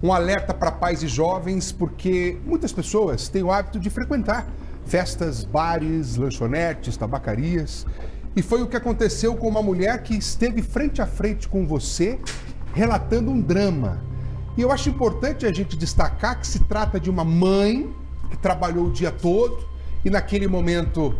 Um alerta para pais e jovens, porque muitas pessoas têm o hábito de frequentar festas, bares, lanchonetes, tabacarias. E foi o que aconteceu com uma mulher que esteve frente a frente com você, relatando um drama. E eu acho importante a gente destacar que se trata de uma mãe que trabalhou o dia todo e naquele momento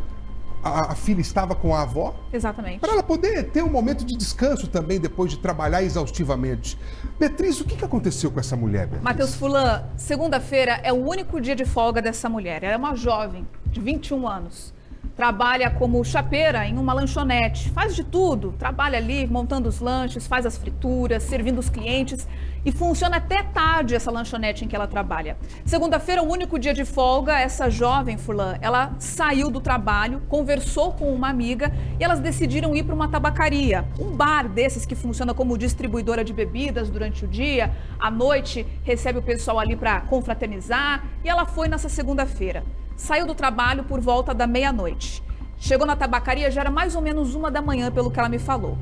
a filha estava com a avó. Exatamente. Para ela poder ter um momento de descanso também depois de trabalhar exaustivamente. Beatriz, o que aconteceu com essa mulher, Beatriz? Matheus Fulan, segunda-feira é o único dia de folga dessa mulher. Ela é uma jovem de 21 anos. Trabalha como chapeira em uma lanchonete, faz de tudo, trabalha ali montando os lanches, faz as frituras, servindo os clientes e funciona até tarde essa lanchonete em que ela trabalha. Segunda-feira, o único dia de folga, essa jovem Fulan, ela saiu do trabalho, conversou com uma amiga e elas decidiram ir para uma tabacaria, um bar desses que funciona como distribuidora de bebidas durante o dia, à noite recebe o pessoal ali para confraternizar e ela foi nessa segunda-feira. Saiu do trabalho por volta da meia-noite. Chegou na tabacaria, já era mais ou menos 1h da manhã, pelo que ela me falou.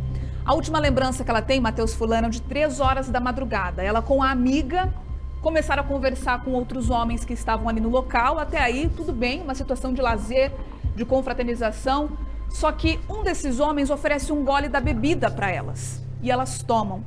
A última lembrança que ela tem, Matheus Fulano, de 3 horas da madrugada. Ela com a amiga começaram a conversar com outros homens que estavam ali no local. Até aí, tudo bem, uma situação de lazer, de confraternização. Só que um desses homens oferece um gole da bebida para elas. E elas tomam.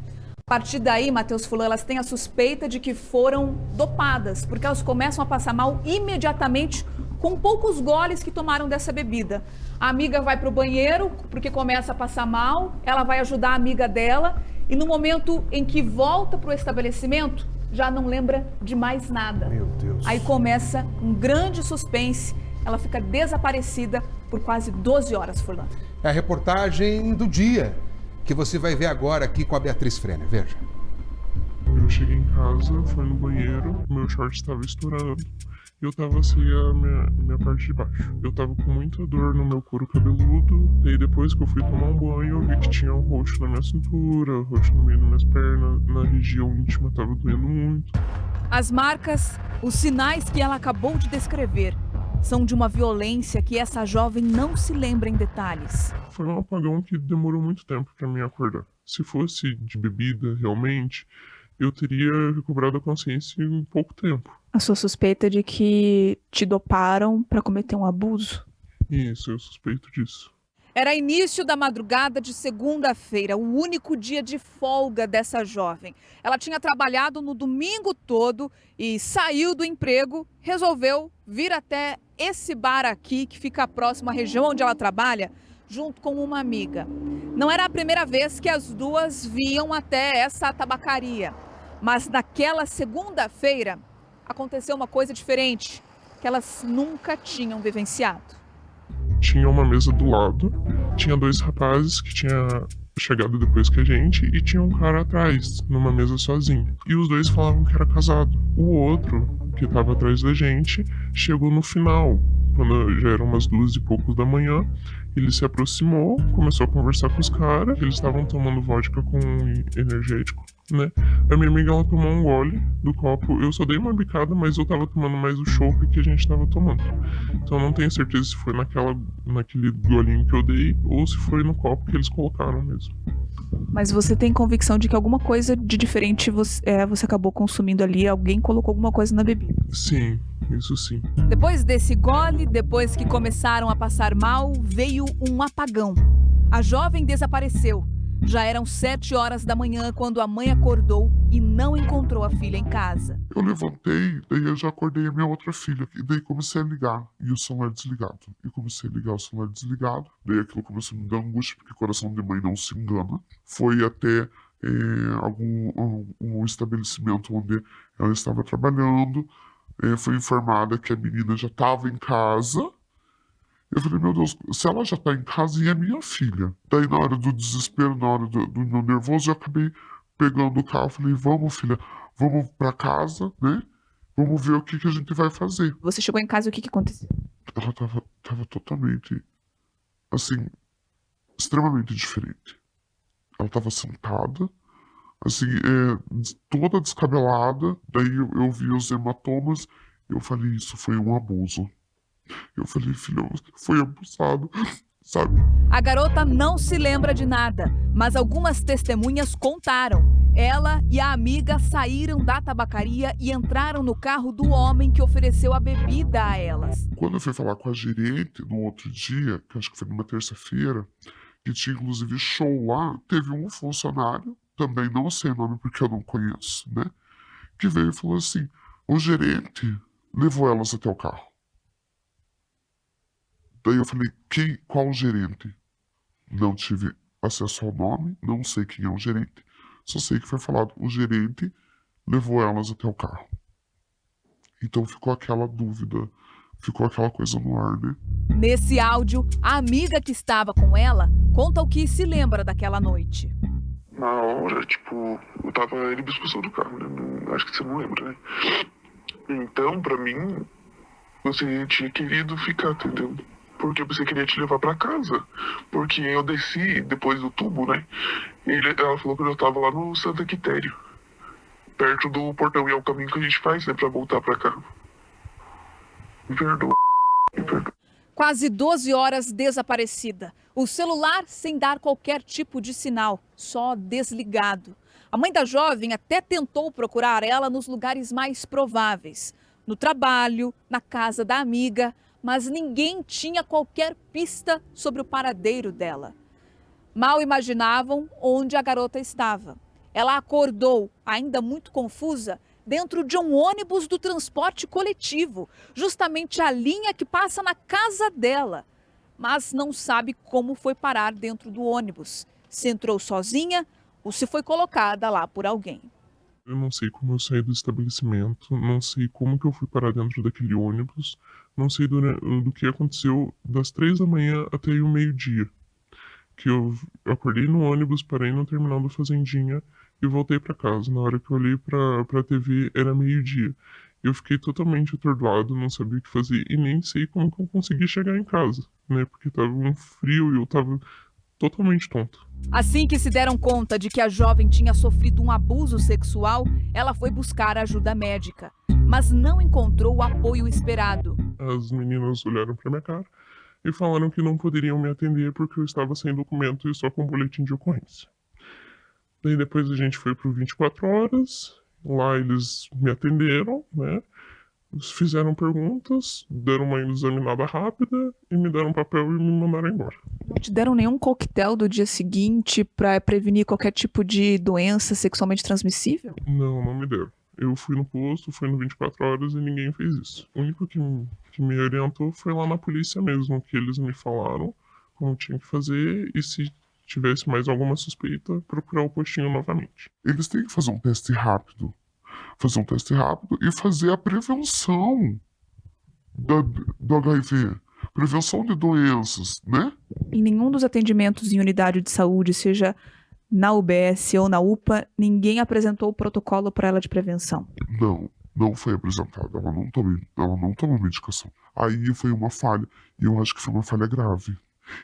A partir daí, Matheus Fulan, elas têm a suspeita de que foram dopadas, porque elas começam a passar mal imediatamente com poucos goles que tomaram dessa bebida. A amiga vai para o banheiro, porque começa a passar mal, ela vai ajudar a amiga dela, e no momento em que volta para o estabelecimento, já não lembra de mais nada. Meu Deus. Aí começa um grande suspense, ela fica desaparecida por quase 12 horas, Fulan. É a reportagem do dia, que você vai ver agora aqui com a Beatriz Frenner. Veja. Eu cheguei em casa, fui no banheiro, meu short estava estourando. Eu tava sem a minha parte de baixo. Eu tava com muita dor no meu couro cabeludo. E aí depois que eu fui tomar um banho, eu vi que tinha um roxo na minha cintura, roxo no meio das minhas pernas, na região íntima tava doendo muito. As marcas, os sinais que ela acabou de descrever, são de uma violência que essa jovem não se lembra em detalhes. Foi um apagão que demorou muito tempo para me acordar. Se fosse de bebida, realmente, eu teria recobrado a consciência em pouco tempo. A sua suspeita de que te doparam para cometer um abuso? Isso, eu suspeito disso. Era início da madrugada de segunda-feira, o único dia de folga dessa jovem. Ela tinha trabalhado no domingo todo e saiu do emprego, resolveu vir até esse bar aqui, que fica próximo à região onde ela trabalha, junto com uma amiga. Não era a primeira vez que as duas vinham até essa tabacaria, mas naquela segunda-feira aconteceu uma coisa diferente, que elas nunca tinham vivenciado. Tinha uma mesa do lado, tinha 2 rapazes que tinham chegado depois que a gente e tinha um cara atrás, numa mesa sozinho. E os 2 falavam que era casado. O outro, que estava atrás da gente, chegou no final, quando já eram umas 2h e pouco da manhã. Ele se aproximou, começou a conversar com os caras. Eles estavam tomando vodka com energético, né? A minha amiga, ela tomou um gole do copo. Eu só dei uma bicada, mas eu tava tomando mais o chopp que a gente tava tomando. Então eu não tenho certeza se foi naquele golinho que eu dei ou se foi no copo que eles colocaram mesmo. Mas você tem convicção de que alguma coisa de diferente você acabou consumindo ali? Alguém colocou alguma coisa na bebida? Sim, isso sim. Depois desse gole, depois que começaram a passar mal, veio um apagão. A jovem desapareceu. Já eram 7 horas da manhã quando a mãe acordou e não encontrou a filha em casa. Eu levantei, daí eu já acordei a minha outra filha, e daí comecei a ligar, e o celular desligado. E comecei a ligar o celular desligado, daí aquilo começou a me dar angústia, porque coração de mãe não se engana. Foi até um estabelecimento onde ela estava trabalhando, foi informada que a menina já estava em casa. Eu falei, meu Deus, se ela já tá em casa, e a minha filha? Daí na hora do desespero, na hora do meu nervoso, eu acabei pegando o carro, falei, vamos filha, vamos pra casa, né? Vamos ver o que a gente vai fazer. Você chegou em casa e o que aconteceu? Ela tava totalmente, assim, extremamente diferente. Ela tava sentada, assim, toda descabelada, daí eu vi os hematomas, eu falei, isso foi um abuso. Eu falei, filho, foi abusado, sabe? A garota não se lembra de nada, mas algumas testemunhas contaram. Ela e a amiga saíram da tabacaria e entraram no carro do homem que ofereceu a bebida a elas. Quando eu fui falar com a gerente no outro dia, que acho que foi numa terça-feira, que tinha inclusive show lá, teve um funcionário, também não sei o nome porque eu não conheço, né? Que veio e falou assim, o gerente levou elas até o carro. Daí eu falei, qual o gerente? Não tive acesso ao nome, não sei quem é o gerente, só sei que foi falado, o gerente levou elas até o carro. Então ficou aquela dúvida, ficou aquela coisa no ar, né? Nesse áudio, a amiga que estava com ela conta o que se lembra daquela noite. Na hora, tipo, eu tava em discussão do carro, né? Acho que você não lembra, né? Então, pra mim, você tinha querido ficar, entendeu? Porque você queria te levar pra casa. Porque eu desci depois do tubo, né? E ela falou que eu tava lá no Santa Quitério, perto do portão, e é o caminho que a gente faz, né? Pra voltar pra cá. Me perdoa. Me perdoa. Quase 12 horas desaparecida. O celular sem dar qualquer tipo de sinal, só desligado. A mãe da jovem até tentou procurar ela nos lugares mais prováveis. No trabalho, na casa da amiga, mas ninguém tinha qualquer pista sobre o paradeiro dela. Mal imaginavam onde a garota estava. Ela acordou, ainda muito confusa, dentro de um ônibus do transporte coletivo, justamente a linha que passa na casa dela. Mas não sabe como foi parar dentro do ônibus. Se entrou sozinha ou se foi colocada lá por alguém. Eu não sei como eu saí do estabelecimento, não sei como que eu fui parar dentro daquele ônibus, não sei do que aconteceu das 3 da manhã até o meio-dia. Que eu acordei no ônibus, parei no terminal do Fazendinha e voltei para casa. Na hora que eu olhei pra TV, era meio-dia. Eu fiquei totalmente atordoado, não sabia o que fazer e nem sei como que eu consegui chegar em casa, né? Porque tava um frio e eu tava totalmente tonto. Assim que se deram conta de que a jovem tinha sofrido um abuso sexual, ela foi buscar ajuda médica, mas não encontrou o apoio esperado. As meninas olharam pra minha cara e falaram que não poderiam me atender porque eu estava sem documento e só com boletim de ocorrência. Daí depois a gente foi pro 24 horas, lá eles me atenderam, né? Eles fizeram perguntas, deram uma examinada rápida e me deram um papel e me mandaram embora. Não te deram nenhum coquetel do dia seguinte pra prevenir qualquer tipo de doença sexualmente transmissível? Não me deram. Eu fui no posto, fui no 24 horas e ninguém fez isso. O único que me orientou foi lá na polícia mesmo, que eles me falaram como tinha que fazer e se tivesse mais alguma suspeita, procurar o postinho novamente. Eles têm que fazer um teste rápido. E fazer a prevenção do HIV. Prevenção de doenças, né? Em nenhum dos atendimentos em unidade de saúde, seja na UBS ou na UPA, ninguém apresentou o protocolo para ela de prevenção. Não foi apresentado. Ela não toma medicação. Aí foi uma falha. E eu acho que foi uma falha grave.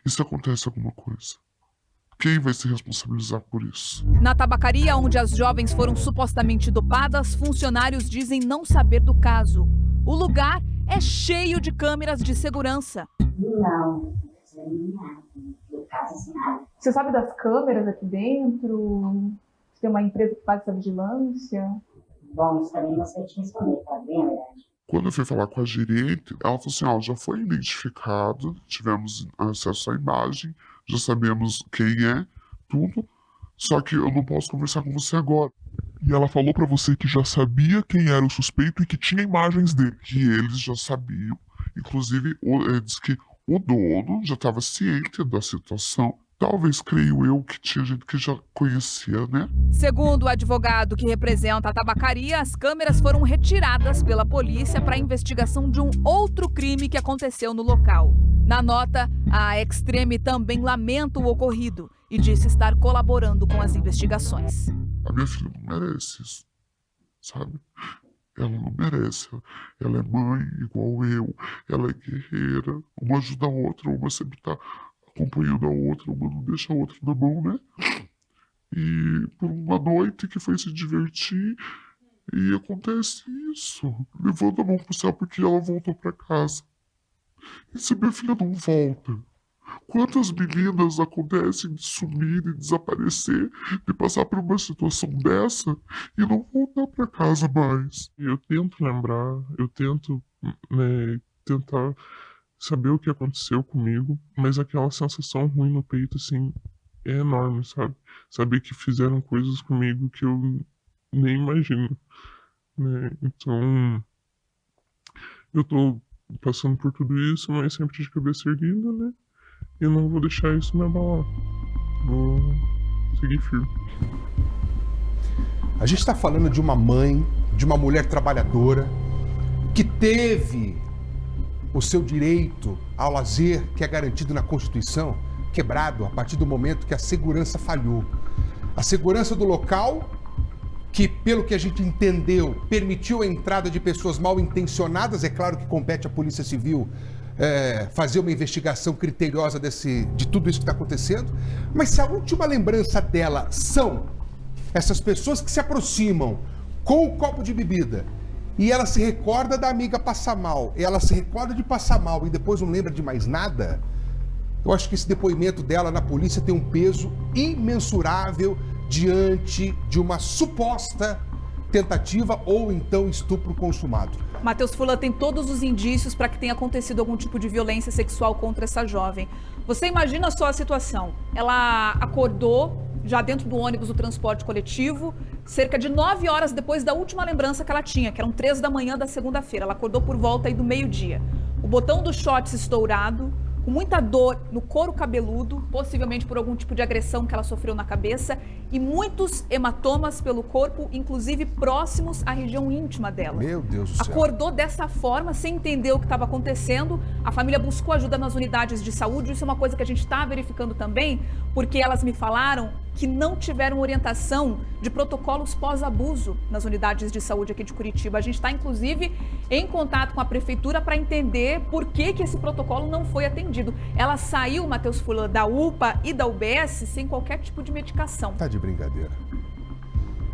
E se acontece alguma coisa? Quem vai se responsabilizar por isso? Na tabacaria onde as jovens foram supostamente dopadas, funcionários dizem não saber do caso. O lugar é cheio de câmeras de segurança. Não nada. Do caso, assim, nada. Você sabe das câmeras aqui dentro? Se tem uma empresa que faz essa vigilância? Bom, isso também não sei te responder, tá bem, verdade? Quando eu fui falar com a gerente, ela falou assim, já foi identificado, tivemos acesso à imagem, já sabemos quem é, tudo, só que eu não posso conversar com você agora. E ela falou pra você que já sabia quem era o suspeito e que tinha imagens dele. Que eles já sabiam, inclusive diz que o dono já estava ciente da situação. Talvez, creio eu, que tinha gente que já conhecia, né? Segundo o advogado que representa a tabacaria, as câmeras foram retiradas pela polícia para a investigação de um outro crime que aconteceu no local. Na nota, a Extreme também lamenta o ocorrido e disse estar colaborando com as investigações. A minha filha não merece isso, sabe? Ela não merece. Ela é mãe igual eu, ela é guerreira. Uma ajuda a outra, uma sempre tá acompanhando a outra, uma não deixa a outra na mão, né? E por uma noite que foi se divertir, e acontece isso. Levando a mão pro céu porque ela voltou pra casa. E se minha filha não volta? Quantas meninas acontecem de sumir e desaparecer, de passar por uma situação dessa e não voltar para casa mais? Eu tento lembrar, eu tento tentar saber o que aconteceu comigo, mas aquela sensação ruim no peito, assim, é enorme, sabe? Saber que fizeram coisas comigo que eu nem imagino, né? Então, eu tô passando por tudo isso, mas sempre de cabeça erguida, né? E eu não vou deixar isso me abalar. Vou seguir firme. A gente está falando de uma mãe, de uma mulher trabalhadora, que teve o seu direito ao lazer, que é garantido na Constituição, quebrado a partir do momento que a segurança falhou. A segurança do local, que, pelo que a gente entendeu, permitiu a entrada de pessoas mal intencionadas. É claro que compete à Polícia Civil fazer uma investigação criteriosa de tudo isso que está acontecendo. Mas se a última lembrança dela são essas pessoas que se aproximam com o copo de bebida e ela se recorda da amiga passar mal, ela se recorda de passar mal e depois não lembra de mais nada, eu acho que esse depoimento dela na polícia tem um peso imensurável diante de uma suposta tentativa ou então estupro consumado. Matheus Furlan, tem todos os indícios para que tenha acontecido algum tipo de violência sexual contra essa jovem. Você imagina só a situação. Ela acordou já dentro do ônibus do transporte coletivo, cerca de 9 horas depois da última lembrança que ela tinha, que eram 3 da manhã da segunda-feira. Ela acordou por volta aí do meio-dia. O botão do shorts estourado, com muita dor no couro cabeludo, possivelmente por algum tipo de agressão que ela sofreu na cabeça, e muitos hematomas pelo corpo, inclusive próximos à região íntima dela. Meu Deus do céu. Acordou dessa forma, sem entender o que estava acontecendo. A família buscou ajuda nas unidades de saúde. Isso é uma coisa que a gente está verificando também, porque elas me falaram que não tiveram orientação de protocolos pós-abuso nas unidades de saúde aqui de Curitiba. A gente está, inclusive, em contato com a prefeitura para entender por que esse protocolo não foi atendido. Ela saiu, Matheus Furlan, da UPA e da UBS sem qualquer tipo de medicação. Tá de brincadeira.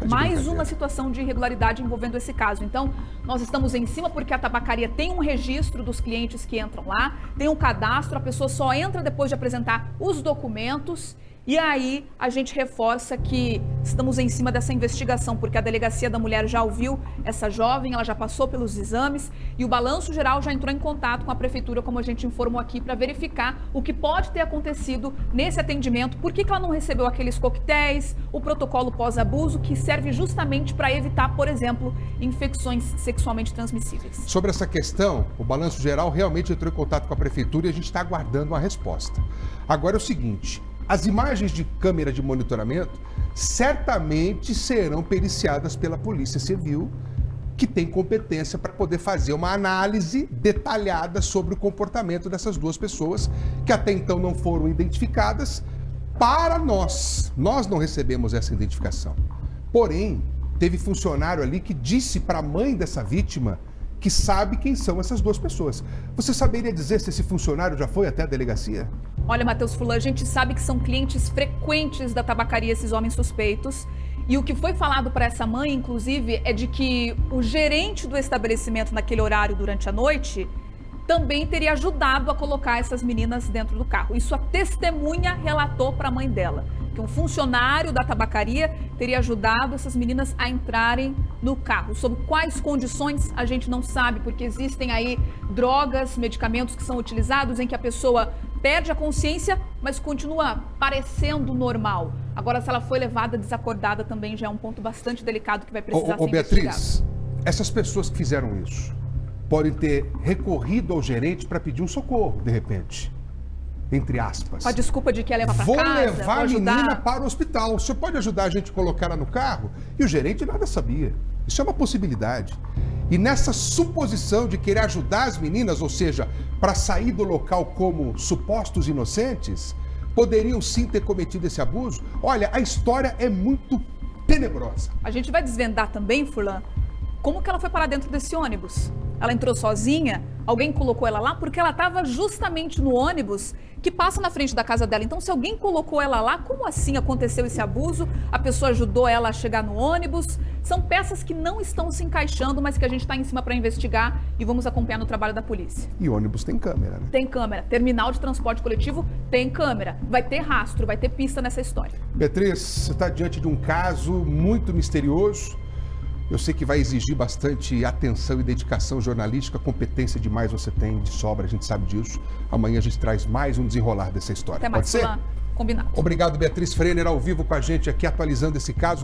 Mais uma situação de irregularidade envolvendo esse caso. Então, nós estamos em cima porque a tabacaria tem um registro dos clientes que entram lá, tem um cadastro, a pessoa só entra depois de apresentar os documentos. E aí a gente reforça que estamos em cima dessa investigação, porque a Delegacia da Mulher já ouviu essa jovem, ela já passou pelos exames e o Balanço Geral já entrou em contato com a Prefeitura, como a gente informou aqui, para verificar o que pode ter acontecido nesse atendimento, por que ela não recebeu aqueles coquetéis, o protocolo pós-abuso, que serve justamente para evitar, por exemplo, infecções sexualmente transmissíveis. Sobre essa questão, o Balanço Geral realmente entrou em contato com a Prefeitura e a gente está aguardando uma resposta. Agora é o seguinte... As imagens de câmera de monitoramento certamente serão periciadas pela Polícia Civil, que tem competência para poder fazer uma análise detalhada sobre o comportamento dessas duas pessoas, que até então não foram identificadas. Para nós não recebemos essa identificação. Porém, teve funcionário ali que disse para a mãe dessa vítima que sabe quem são essas duas pessoas. Você saberia dizer se esse funcionário já foi até a delegacia? Olha, Matheus Furlan, a gente sabe que são clientes frequentes da tabacaria esses homens suspeitos. E o que foi falado para essa mãe, inclusive, é de que o gerente do estabelecimento naquele horário durante a noite também teria ajudado a colocar essas meninas dentro do carro. Isso a testemunha relatou para a mãe dela, que um funcionário da tabacaria teria ajudado essas meninas a entrarem no carro. Sob quais condições, a gente não sabe, porque existem aí drogas, medicamentos que são utilizados em que a pessoa perde a consciência, mas continua parecendo normal. Agora, se ela foi levada desacordada, também já é um ponto bastante delicado que vai precisar ser investigado. Beatriz, essas pessoas que fizeram isso podem ter recorrido ao gerente para pedir um socorro, de repente. Entre aspas. Com a desculpa de que ia levar para casa, vou levar a menina para o hospital. O senhor pode ajudar a gente a colocar ela no carro? E o gerente nada sabia. Isso é uma possibilidade. E nessa suposição de querer ajudar as meninas, ou seja, para sair do local como supostos inocentes, poderiam sim ter cometido esse abuso. Olha, a história é muito tenebrosa. A gente vai desvendar também, Furlan, como que ela foi parar dentro desse ônibus. ela entrou sozinha, alguém colocou ela lá porque ela estava justamente no ônibus que passa na frente da casa dela. Então, se alguém colocou ela lá, como assim aconteceu esse abuso? A pessoa ajudou ela a chegar no ônibus? São peças que não estão se encaixando, mas que a gente está em cima para investigar e vamos acompanhar no trabalho da polícia. E ônibus tem câmera, né? Tem câmera. Terminal de transporte coletivo tem câmera. Vai ter rastro, vai ter pista nessa história. Beatriz, você está diante de um caso muito misterioso. Eu sei que vai exigir bastante atenção e dedicação jornalística, competência demais você tem de sobra, a gente sabe disso. Amanhã a gente traz mais um desenrolar dessa história. Até mais, Pode ser? Combinado. Obrigado, Beatriz Frener, ao vivo com a gente aqui, atualizando esse caso.